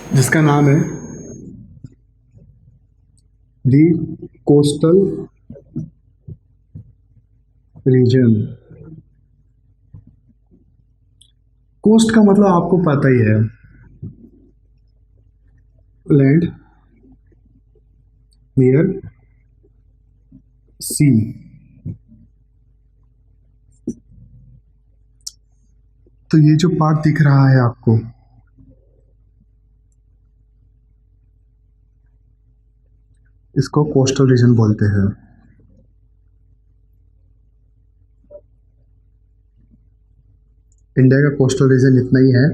जिसका नाम है दी कोस्टल रीजन। कोस्ट का मतलब आपको पता ही है, लैंड नियर सी। तो ये जो पार्ट दिख रहा है आपको, इसको कोस्टल रीजन बोलते हैं। इंडिया का कोस्टल रीजन इतना ही है।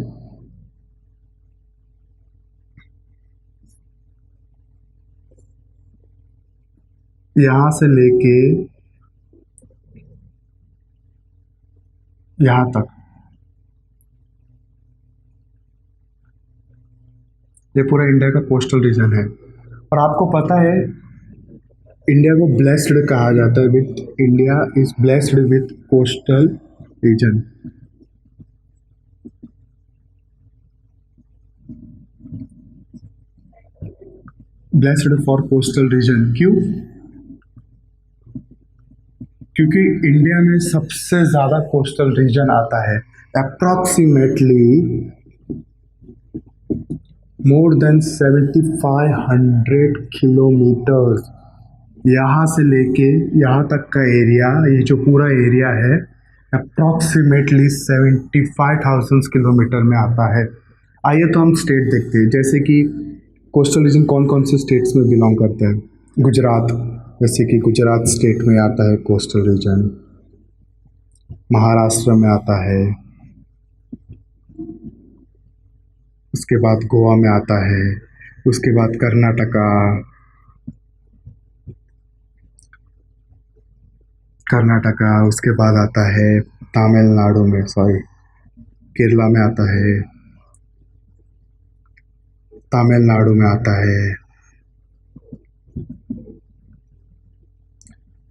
यहां से लेके यहां तक, ये पूरा इंडिया का कोस्टल रीजन है। और आपको पता है, इंडिया को ब्लेस्ड कहा जाता है with, India is blessed with coastal region. Blessed for coastal region क्यों? क्योंकि इंडिया में सबसे ज़्यादा कोस्टल रीजन आता है। अप्रॉक्सीमेटली मोर देन 7500 किलोमीटर्स, यहाँ से लेके यहाँ तक का एरिया, ये जो पूरा एरिया है अप्रॉक्सीमेटली 75,000 किलोमीटर में आता है। आइए तो हम स्टेट देखते हैं, जैसे कि कोस्टल रीजन कौन कौन से स्टेट्स में बिलोंग करता है। गुजरात, जैसे कि गुजरात स्टेट में आता है कोस्टल रीजन। महाराष्ट्र में आता है, उसके बाद गोवा में आता है, उसके बाद कर्नाटका, उसके बाद आता है तमिलनाडु में, सॉरी केरला में आता है, तमिलनाडु में आता है,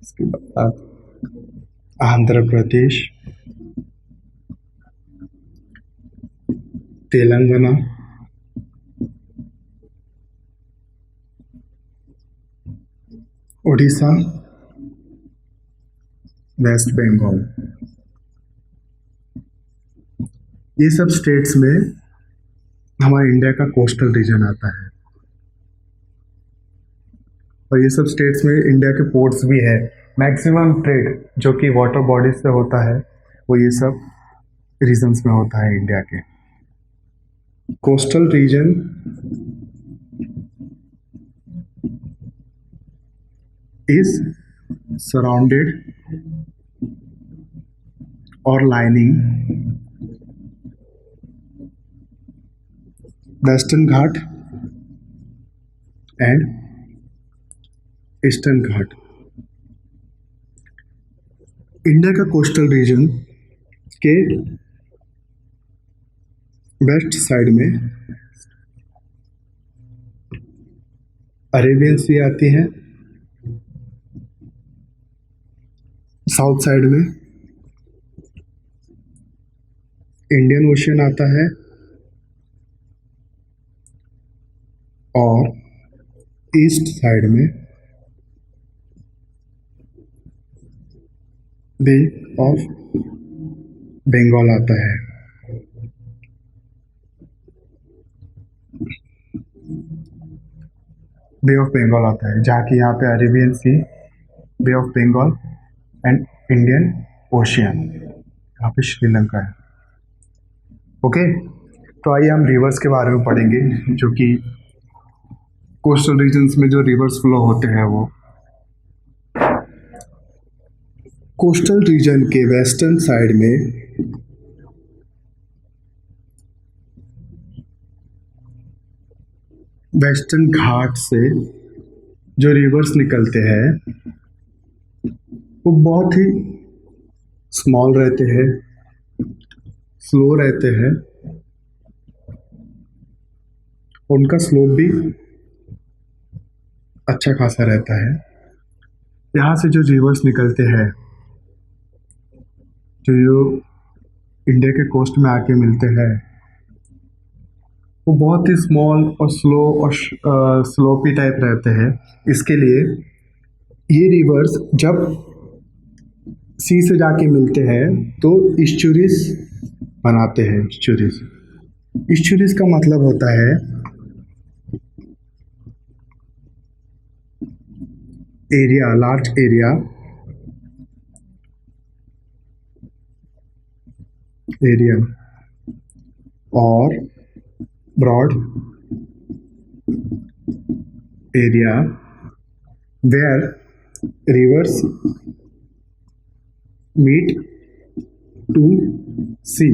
उसके बाद आंध्र प्रदेश, तेलंगाना, उड़ीसा, वेस्ट बंगाल। ये सब स्टेट्स में हमारे इंडिया का कोस्टल रीजन आता है। और ये सब स्टेट्स में इंडिया के पोर्ट्स भी है। मैक्सिमम ट्रेड जो कि वाटर बॉडीज से होता है वो ये सब रीजन्स में होता है इंडिया के। Coastal region is surrounded or lining Western Ghat and Eastern Ghat। India का कोस्टल रीजन के वेस्ट साइड में अरेबियन सी आती है, साउथ साइड में इंडियन ओशियन आता है, और ईस्ट साइड में बे ऑफ बंगाल आता है। बे ऑफ बंगाल आता है, जहाँ की यहाँ पे Arabian sea, bay of Bengal and Indian ocean, यहाँ पे श्रीलंका है। ओके, तो आइए हम रिवर्स के बारे में पढ़ेंगे, जो कि कोस्टल रीजन्स में जो रिवर्स फ्लो होते हैं वो। कोस्टल रीजन के वेस्टर्न साइड में वेस्टर्न घाट से जो रिवर्स निकलते हैं वो बहुत ही स्मॉल रहते हैं, स्लो रहते हैं, उनका स्लोप भी अच्छा खासा रहता है। यहाँ से जो रिवर्स निकलते हैं, जो इंडिया के कोस्ट में आके मिलते हैं, वो बहुत ही स्मॉल और स्लो और स्लोपी टाइप रहते हैं। इसके लिए ये रिवर्स जब सी से जाके मिलते हैं तो ईस्चुरीज बनाते हैं। ईस्चुरीज का मतलब होता है एरिया, लार्ज एरिया और broad area where rivers meet to sea.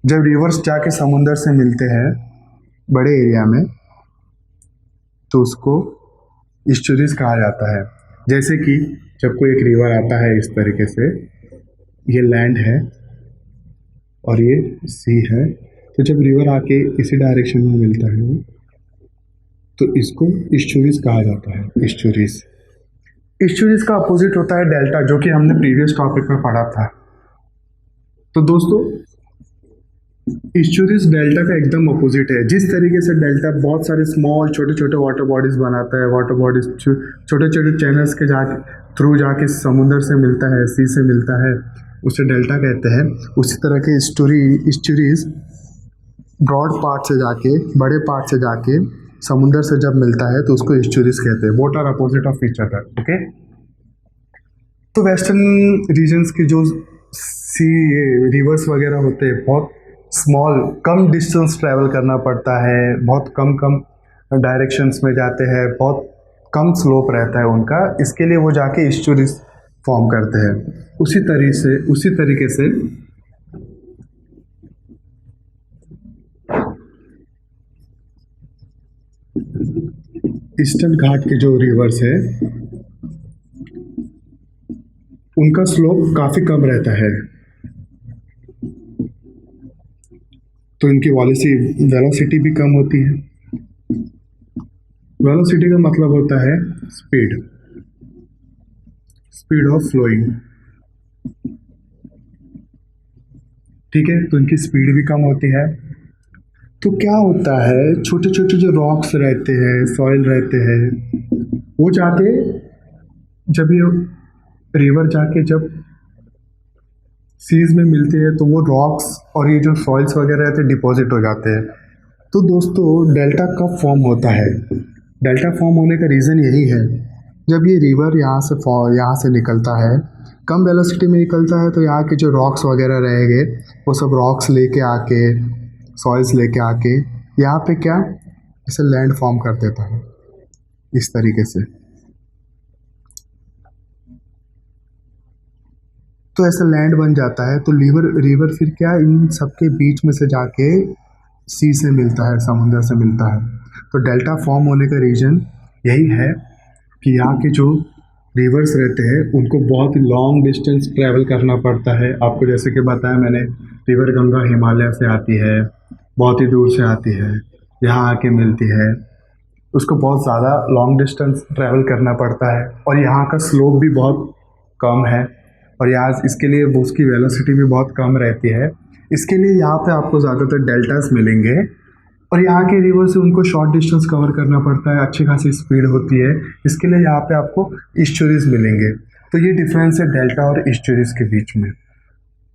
जब रिवर्स जाके समुंदर से मिलते हैं बड़े एरिया में तो उसको ईस्चुरीज कहा जाता है। जैसे कि जब कोई एक रिवर आता है इस तरीके से, ये लैंड है और ये सी है, तो जब रिवर आके इसी डायरेक्शन में मिलता है तो इसको ईस्चुरीज कहा जाता है। ईस्चुरीज का अपोजिट होता है डेल्टा, जो कि हमने प्रीवियस टॉपिक में पढ़ा था। तो दोस्तों ईस्चुरीज डेल्टा का एकदम अपोजिट है। जिस तरीके से डेल्टा बहुत सारे स्मॉल छोटे छोटे वाटर बॉडीज बनाता है, वाटर बॉडीज छोटे छोटे चैनल्स के थ्रू जाके समुंदर से मिलता है, सी से मिलता है, उसे डेल्टा कहते हैं। उसी तरह के ईस्चुरीज ब्रॉड पार्ट से जाके, बड़े पार्ट से जाके समुंदर से जब मिलता है तो उसको ईस्चुरीज कहते हैं। Both are opposite of each other. Okay, तो वेस्टर्न रीजन्स के जो सी रिवर्स वगैरह होते हैं बहुत स्मॉल, कम डिस्टेंस ट्रैवल करना पड़ता है, बहुत कम डायरेक्शंस में जाते हैं, बहुत कम स्लोप रहता है उनका, इसके लिए वो जाके ईस्चुरीज फॉर्म करते हैं। उसी तरीके से ईस्टर्न घाट के जो रिवर्स है उनका स्लोप काफ़ी कम रहता है, तो इनकी वेलोसिटी भी कम होती है। वेलोसिटी का मतलब होता है स्पीड ऑफ फ्लोइंग। ठीक है, तो इनकी स्पीड भी कम होती है। तो क्या होता है, छोटे छोटे जो रॉक्स रहते हैं, सॉइल रहते हैं, वो जाके जब ये रिवर जाके जब सीज में मिलते हैं तो वो रॉक्स और ये जो सॉइल्स वगैरह रहते हैं डिपॉजिट हो जाते हैं। तो दोस्तों डेल्टा कब फॉर्म होता है? डेल्टा फॉर्म होने का रीज़न यही है, जब ये रिवर यहाँ से निकलता है, कम वेलोसिटी में निकलता है, तो यहाँ के जो रॉक्स वगैरह रहेंगे वो सब रॉक्स लेके आके, सॉइल्स लेके आके यहाँ पे क्या ऐसे लैंड फॉर्म कर देता है इस तरीके से। तो ऐसा लैंड बन जाता है। तो रिवर फिर क्या इन सबके बीच में से जाके सी से मिलता है, समुंदर से मिलता है। तो डेल्टा फॉर्म होने का रीज़न यही है कि यहाँ के जो रिवर्स रहते हैं उनको बहुत लॉन्ग डिस्टेंस ट्रैवल करना पड़ता है। आपको जैसे कि बताया मैंने, रिवर गंगा हिमालय से आती है, बहुत ही दूर से आती है, यहाँ आके मिलती है, उसको बहुत ज़्यादा लॉन्ग डिस्टेंस ट्रैवल करना पड़ता है और यहाँ का स्लोप भी बहुत कम है और यहाँ इसके लिए उसकी वेलोसिटी भी बहुत कम रहती है। इसके लिए यहाँ पे आपको ज़्यादातर डेल्टास मिलेंगे और यहाँ के रिवर से उनको शॉर्ट डिस्टेंस कवर करना पड़ता है, अच्छी खासी स्पीड होती है, इसके लिए यहाँ पे आपको ईस्चुरीज मिलेंगे। तो ये डिफरेंस है डेल्टा और ईस्चुरीज के बीच में।